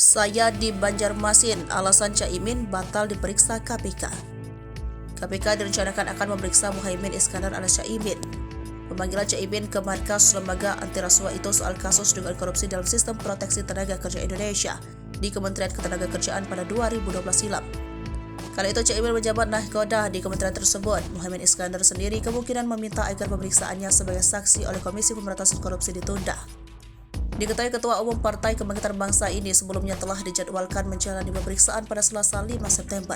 Saya di Banjarmasin, alasan Caimin batal diperiksa KPK. KPK direncanakan akan memeriksa Muhaimin Iskandar alias Caimin. Pemanggilan Caimin ke markas lembaga anti rasuah itu soal kasus dugaan korupsi dalam sistem proteksi tenaga kerja Indonesia di Kementerian Ketenagakerjaan pada 2012 silam. Kala itu Caimin menjabat nahkoda di kementerian tersebut. Muhaimin Iskandar sendiri kemungkinan meminta agar pemeriksaannya sebagai saksi oleh Komisi Pemberantasan Korupsi ditunda. Diketahui Ketua Umum Partai Kebangkitan Bangsa ini sebelumnya telah dijadwalkan menjalani pemeriksaan pada Selasa 5 September.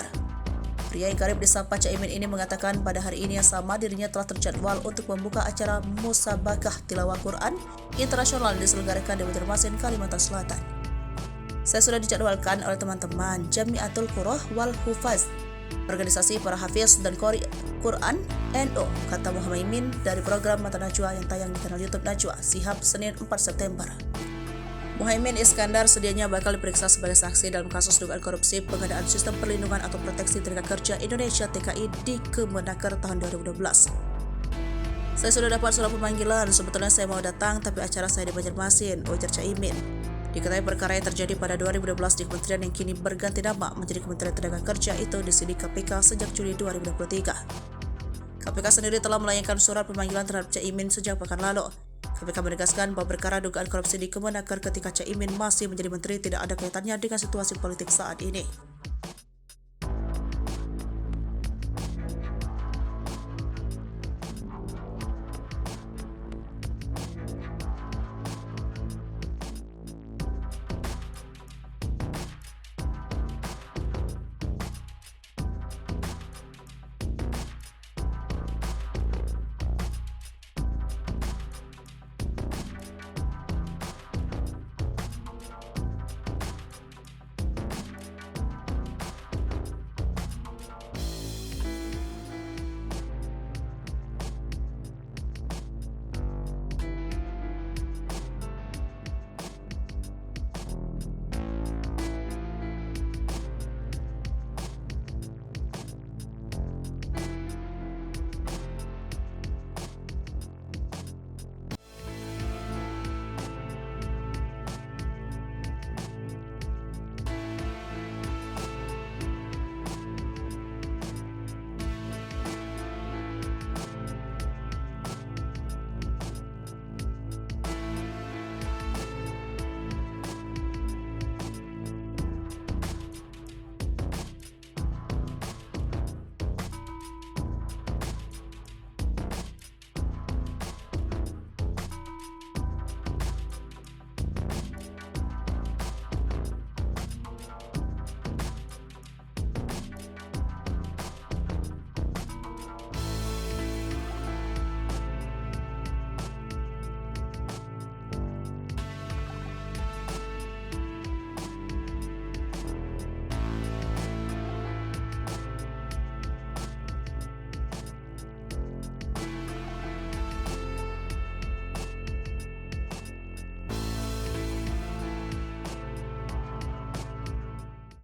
Pria yang karib disapa Caimin ini mengatakan pada hari ini yang sama dirinya telah terjadwal untuk membuka acara Musabakah Tilawah Quran Internasional yang diselenggarakan di Banjarmasin, Kalimantan Selatan. Saya sudah dijadwalkan oleh teman-teman Jamiatul Qurrah wal Hufaz, organisasi para hafiz dan qori Quran NU, kata Muhaimin dari program Mata Najwa yang tayang di kanal YouTube Najwa, Sihab, Senin 4 September. Muhaimin Iskandar sedianya bakal diperiksa sebagai saksi dalam kasus dugaan korupsi pengadaan sistem perlindungan atau proteksi tenaga kerja Indonesia TKI di Kemenaker tahun 2012. Saya sudah dapat surat pemanggilan, sebetulnya saya mau datang tapi acara saya di Banjarmasin, ujar Caimin. Diketahui perkara yang terjadi pada 2012 di kementerian yang kini berganti nama menjadi Kementerian Tenaga Kerja itu disidik KPK sejak Juli 2023. KPK sendiri telah melayangkan surat pemanggilan terhadap Caimin sejak pekan lalu. KPK menegaskan bahwa perkara dugaan korupsi di Kemenaker ketika Caimin masih menjadi menteri tidak ada kaitannya dengan situasi politik saat ini.